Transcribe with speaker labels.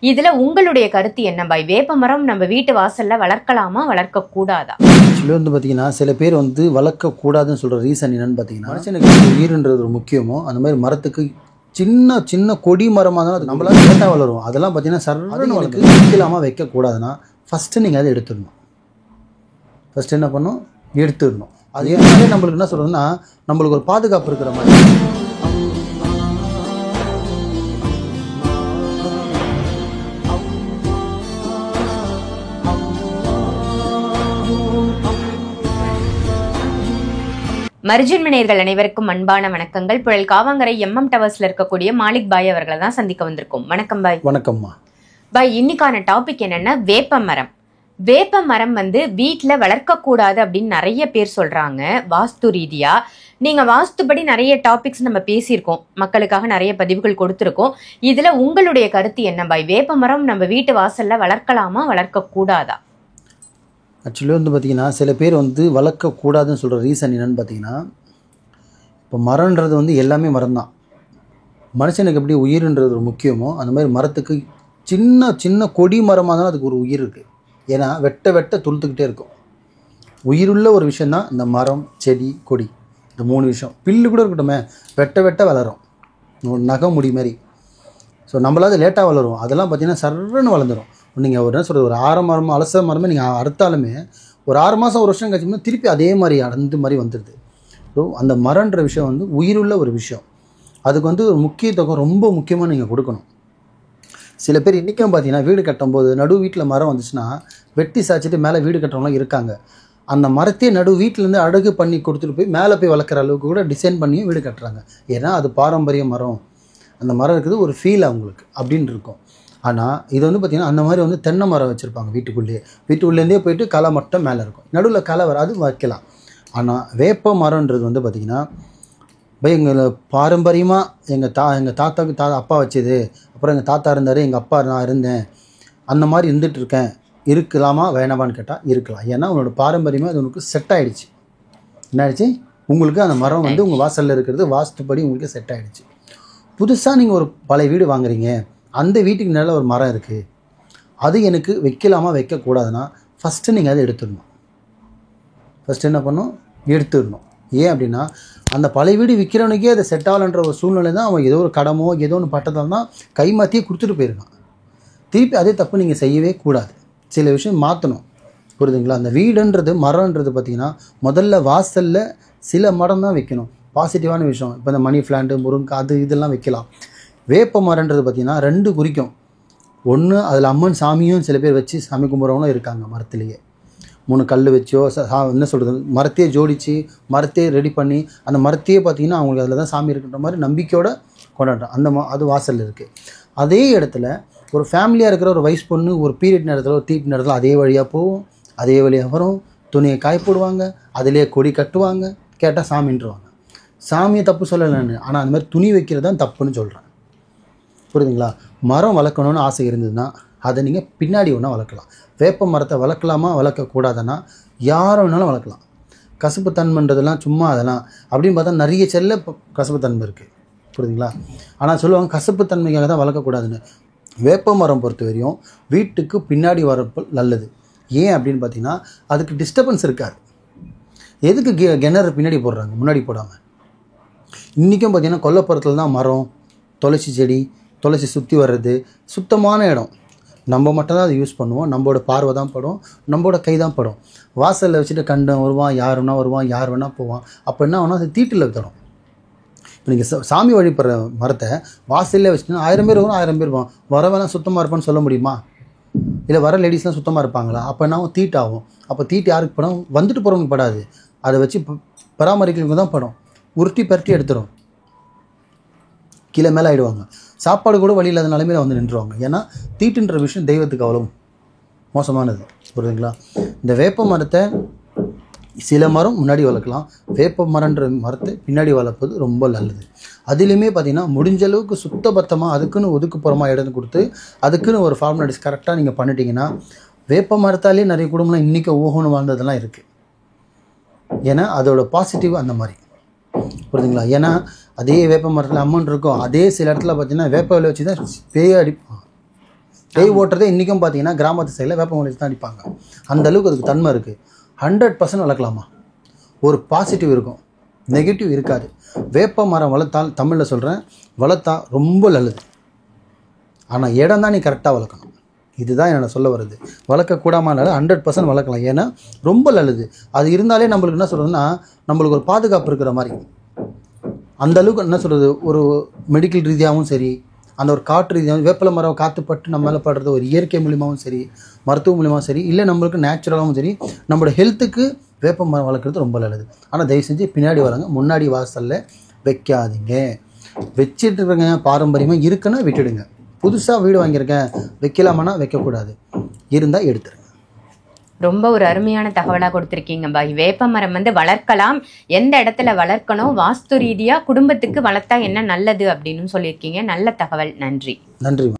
Speaker 1: இதுல உங்களுடைய கருத்து என்ன பாய்? வேப்பமரம் நம்ம வீட்டு வாசல்ல வளர்க்கலாமா, வளர்க்க கூடாதா?
Speaker 2: ஆக்சுவலி வந்து பார்த்தீங்கன்னா சில பேர் வந்து வளர்க்கக்கூடாதுன்னு சொல்கிற ரீசன் என்னென்னு பார்த்தீங்கன்னா, மனுஷனுக்கு உயிர்ன்றது ஒரு முக்கியமோ அந்த மாதிரி மரத்துக்கு சின்ன சின்ன கொடி மரமாக இருந்தாலும் அது நம்மளால லேட்டாக வளரும். அதெல்லாம் பார்த்தீங்கன்னா சர்வனுக்கு வைக்கலாமா வைக்கக்கூடாதுன்னா ஃபஸ்ட்டு நீங்கள் அதை எடுத்துடணும். ஃபஸ்ட்டு என்ன பண்ணணும், எடுத்துடணும். அதே நம்மளுக்கு என்ன சொல்கிறதுன்னா, நம்மளுக்கு ஒரு பாதுகாப்பு இருக்கிற மாதிரி.
Speaker 1: மர்ஜின் நேயர்கள் அனைவருக்கும் அன்பான வணக்கங்கள். புழல் காவாங்கரை எம்எம் டவர்ஸ்ல இருக்கக்கூடிய மாலிக் பாய் அவர்களை தான் சந்திக்க வந்திருக்கோம். வணக்கம் பாய்.
Speaker 2: வணக்கம்மா
Speaker 1: பாய், இன்னைக்கான டாபிக் என்னன்னா வேப்பமரம். வேப்பமரம் வந்து வீட்டுல வளர்க்க கூடாது அப்படின்னு நிறைய பேர் சொல்றாங்க வாஸ்து ரீதியா. நீங்க வாஸ்துபடி நிறைய டாபிக்ஸ் நம்ம பேசியிருக்கோம், மக்களுக்காக நிறைய பதிவுகள் கொடுத்துருக்கோம். இதுல உங்களுடைய கருத்து என்ன பாய்? வேப்பமரம் நம்ம வீட்டு வாசல்ல வளர்க்கலாமா, வளர்க்க கூடாதா?
Speaker 2: ஆக்சுவலி வந்து பார்த்திங்கன்னா சில பேர் வந்து வளர்க்கக்கூடாதுன்னு சொல்கிற ரீசன் என்னென்னு பார்த்தீங்கன்னா, இப்போ மரம்ன்றது வந்து எல்லாமே மரம் தான். மனுஷனுக்கு எப்படி உயிர்ன்றது ஒரு முக்கியமோ அந்த மாதிரி மரத்துக்கு சின்ன சின்ன கொடி மரமாக இருந்தாலும் அதுக்கு ஒரு உயிர் இருக்குது. ஏன்னா வெட்ட வெட்ட துளுத்துக்கிட்டே இருக்கும். உயிருள்ள ஒரு விஷயந்தான் இந்த மரம், செடி, கொடி, இந்த 3 விஷயம். பில்லு கூட இருக்கட்டுமே, வெட்ட வெட்ட வளரும், நகை முடி மாதிரி. ஸோ நம்மளாவது லேட்டாக வளரும், அதெல்லாம் பார்த்திங்கன்னா சர்றன்னு வளர்ந்துடும். நீங்கள் ஒரு என்ன சொல்கிறது, ஒரு ஆரமரம் அலச மரமே நீங்கள் அறுத்தாலுமே ஒரு 6 மாதம் 1 வருஷம் கழிச்சோம்னா திருப்பி அதே மாதிரி அடர்ந்து மாதிரி வந்துடுது. ஸோ அந்த மரன்ற விஷயம் வந்து உயிருள்ள ஒரு விஷயம். அதுக்கு வந்து ஒரு முக்கியத்துவம் ரொம்ப முக்கியமாக நீங்கள் கொடுக்கணும். சில பேர் இன்றைக்கும் பார்த்தீங்கன்னா வீடு கட்டும்போது நடு வீட்டில் மரம் வந்துச்சுன்னா வெட்டி சாய்ச்சிட்டு மேலே வீடு கட்டுறவங்களாம் இருக்காங்க. அந்த மரத்தையே நடு வீட்டிலேருந்து அழகு பண்ணி கொடுத்துட்டு போய் மேலே போய் வளர்க்குற அளவுக்கு கூட டிசைன் பண்ணி வீடு கட்டுறாங்க. ஏன்னா அது பாரம்பரிய மரம், அந்த மரம் இருக்குது ஒரு ஃபீல் அவங்களுக்கு அப்படின்னு இருக்கும். ஆனால் இது வந்து பார்த்திங்கன்னா அந்த மாதிரி வந்து தென்னை மரம் வச்சுருப்பாங்க வீட்டுக்குள்ளேருந்தே போயிட்டு களை மட்டும் மேலே இருக்கும், நடுவில் களை வராது, வைக்கலாம். ஆனால் வேப்ப மரம்ன்றது வந்து பார்த்திங்கன்னா எங்கள் பாரம்பரியமாக எங்கள் தாத்தாவுக்கு அப்பா வச்சது, அப்புறம் எங்கள் தாத்தா இருந்தார், எங்கள் அப்பா நான் இருந்தேன், அந்த மாதிரி இருந்துகிட்டு இருக்கேன். இருக்கலாமா வேணாமான்னு கேட்டால் இருக்கலாம். ஏன்னா உங்களோட பாரம்பரியமாக அது உங்களுக்கு செட் ஆகிடுச்சு. என்ன ஆகிடுச்சு, உங்களுக்கு அந்த மரம் வந்து உங்கள் வாசலில் இருக்கிறது வாஸ்துப்படி உங்களுக்கு செட் ஆகிடுச்சு. புதுசாக நீங்கள் ஒரு பழைய வீடு வாங்குறீங்க, அந்த வீட்டுக்கு மேலே ஒரு மரம் இருக்குது, அது எனக்கு வைக்கலாமா வைக்கக்கூடாதுன்னா ஃபஸ்ட்டு நீங்கள் அதை எடுத்துடணும். ஃபஸ்ட்டு என்ன பண்ணணும், எடுத்துடணும். ஏன் அப்படின்னா அந்த பழைய வீடு விற்கிறவனுக்கே அதை செட் ஆகலன்ற ஒரு சூழ்நிலை தான். அவன் ஏதோ ஒரு கடமோ ஏதோ ஒன்று பட்டதால் தான் கைமாற்றியே கொடுத்துட்டு போயிருக்கான். திருப்பி அதே தப்பு நீங்கள் செய்யவே கூடாது. சில விஷயம் மாற்றணும், புரியுதுங்களா? அந்த வீடுன்றது மரம்ன்றது பார்த்திங்கன்னா முதல்ல வாசலில் சில மரம் தான் வைக்கணும், பாசிட்டிவான விஷயம். இப்போ இந்த மணி பிளான்ட்டு, முருங்கை, அது இதெல்லாம் வைக்கலாம். வேப்ப மரன்றது பார்த்திங்கன்னா 2 குறிக்கும். ஒன்று அதில் அம்மன் சாமியும் சில பேர் வச்சு சாமி கும்பிட்றவங்களும் இருக்காங்க. மரத்துலேயே 3 கல் வச்சோ என்ன சொல்கிறது, மரத்தையே ஜோடித்து மரத்தையே ரெடி பண்ணி அந்த மரத்தையே பார்த்திங்கன்னா அவங்களுக்கு அதில் தான் சாமி இருக்குன்ற மாதிரி நம்பிக்கையோடு கொண்டாடுறோம். அது வாசலில் இருக்குது. அதே இடத்துல ஒரு ஃபேமிலியாக இருக்கிற ஒரு வயசு பொண்ணு ஒரு பீரியட் நேரத்தில் ஒரு தீட்டு நேரத்தில் அதே வழியாக போகும், அதே வழியாக வரும், துணியை காய போடுவாங்க, அதிலே கொடி கட்டுவாங்க, கேட்டால் சாமின்றுவாங்க. சாமியை தப்பு சொல்லலைன்னு, ஆனால் அந்த மாதிரி துணி வைக்கிறது தான் தப்புன்னு சொல்கிறேன், புரியுதுங்களா? மரம் வளர்க்கணுன்னு ஆசை இருந்ததுன்னா அதை நீங்கள் பின்னாடி ஒன்றா வளர்க்கலாம். வேப்ப மரத்தை வளர்க்கலாமா வளர்க்கக்கூடாதுன்னா யாரை வேணாலும் வளர்க்கலாம். கசப்புத்தன்மைன்றதெல்லாம் சும்மா அதெல்லாம் அப்படின்னு பார்த்தா நிறைய செல்ல கசப்புத்தன்மை இருக்குது, புரியுதுங்களா? ஆனால் சொல்லுவாங்க கசப்புத்தன்மைக்காக தான் வளர்க்கக்கூடாதுன்னு. வேப்ப மரம் பொறுத்த வரையும் வீட்டுக்கு பின்னாடி வரப்போ நல்லது. ஏன் அப்படின்னு பார்த்தீங்கன்னா அதுக்கு டிஸ்டர்பன்ஸ் இருக்காது. எதுக்கு கிணறு பின்னாடி போடுறாங்க, முன்னாடி போடாமல்? இன்றைக்கும் பார்த்திங்கன்னா கொல்லைப்புறத்தில் தான் மரம், துளசி செடி, துளசி சுற்றி வர்றது, சுத்தமான இடம். நம்ம மட்டும் தான் அதை யூஸ் பண்ணுவோம், நம்மளோட பார்வை தான் படும், நம்மளோட கை தான் படும். வாசலில் வச்சுட்டு கண்டன் வருவான், யார் வேணால் வருவான், யார் வேணால் போவான். அப்போ என்ன வேணால் அது தீட்டில் தரும். இப்போ நீங்கள் சாமி வழிபடுற மரத்தை வாசலில் வச்சுன்னா 1000 பேர் வரும், 1000 பேர் இருப்பான். வரவெல்லாம் சுத்தமாக இருப்பான்னு சொல்ல முடியுமா? இல்லை வர லேடிஸ்லாம் சுத்தமாக இருப்பாங்களா? அப்போ என்ன தீட்டாகும். அப்போ தீட்டு யாருக்கு படம், வந்துட்டு போகிறவங்க படாது, அதை வச்சு பராமரிக்கிறவங்க தான் படம். உருட்டி பரட்டி எடுத்துரும், கீழே மேலே ஆகிடுவாங்க. சாப்பாடு கூட வழி இல்லாத நிலைமையில் வந்து நின்றுவாங்க. ஏன்னா தீட்டுன்ற விஷயம் தெய்வத்துக்கு அவ்வளோ மோசமானது, புரியுதுங்களா? இந்த வேப்ப மரத்தை சில மரம் முன்னாடி வளர்க்கலாம், வேப்ப மரன்ற மரத்தை பின்னாடி வளர்ப்பது ரொம்ப நல்லது. அதுலேயுமே பார்த்திங்கன்னா முடிஞ்ச அளவுக்கு சுத்தபத்தமாக அதுக்குன்னு ஒதுக்குப்புறமாக இடம் கொடுத்து அதுக்குன்னு ஒரு ஃபார்மாலிட்டிஸ் கரெக்டாக நீங்கள் பண்ணிட்டீங்கன்னா வேப்ப மரத்தாலே நிறைய குடும்பம்லாம் இன்றைக்கி ஓஹோன்னு வாழ்ந்ததெல்லாம் இருக்குது. ஏன்னா அதோட பாசிட்டிவ் அந்த மாதிரி, புரியுதுங்களா? ஏன்னா அதே வேப்ப மரத்தில் அம்மன் இருக்கும், அதே சில இடத்துல பார்த்தீங்கன்னா வேப்ப இலை வச்சு தான் பேய அடிப்பான். பேய் ஓட்டுறதே இன்றைக்கும் பார்த்தீங்கன்னா கிராமத்து சைடில் வேப்பமரம் வச்சு தான் அடிப்பாங்க. அந்த அளவுக்கு அதுக்கு தன்மை இருக்குது. 100% வளர்க்கலாமா? ஒரு பாசிட்டிவ் இருக்கும், நெகட்டிவ் இருக்காது. வேப்ப மரம் வளர்த்தால், தமிழில் சொல்கிறேன், வளர்த்தா ரொம்ப நல்லது. ஆனால் இடம் தான் நீ கரெக்டாக வளர்க்கணும். இதுதான் என்ன சொல்ல வருது. வளர்க்கக்கூடாமல் 100% வளர்க்கலாம். ஏன்னா ரொம்ப நல்லது. அது இருந்தாலே நம்மளுக்கு என்ன சொல்கிறதுன்னா, நம்மளுக்கு ஒரு பாதுகாப்பு இருக்கிற மாதிரி. அந்த அளவுக்கு என்ன சொல்கிறது, ஒரு மெடிக்கல் ரீதியாகவும் சரி, அந்த ஒரு காற்று ரீதியாகவும், வேப்பிலை மரம் காற்றுப்பட்டு நம்ம மேலே படுறது ஒரு இயற்கை மூலியமாகவும் சரி, மருத்துவ மூலியமாகவும் சரி, இல்லை நம்மளுக்கு நேச்சுரலாகவும் சரி, நம்மளோட ஹெல்த்துக்கு வேப்ப மரம் வளர்க்குறது ரொம்ப நல்லது. ஆனால் தயவு செஞ்சு பின்னாடி வராங்க, முன்னாடி வாசலில் வைக்காதீங்க. வச்சுட்டு இருக்கங்க, பாரம்பரியமாக இருக்குன்னா விட்டுடுங்க. புதுசாக வீடு வாங்கியிருக்கேன், வைக்கலாமான்னா வைக்கக்கூடாது, இருந்தால் எடுத்துருங்க.
Speaker 1: ரொம்ப ஒரு அருமையான தகவலாக கொடுத்துருக்கீங்க பாய். வேப்ப மரம் வந்து வளர்க்கலாம், எந்த இடத்துல வளர்க்கணும், வாஸ்து ரீதியாக குடும்பத்துக்கு வளர்த்தா என்ன நல்லது அப்படின்னு சொல்லியிருக்கீங்க. நல்ல தகவல். நன்றி.
Speaker 2: நன்றி.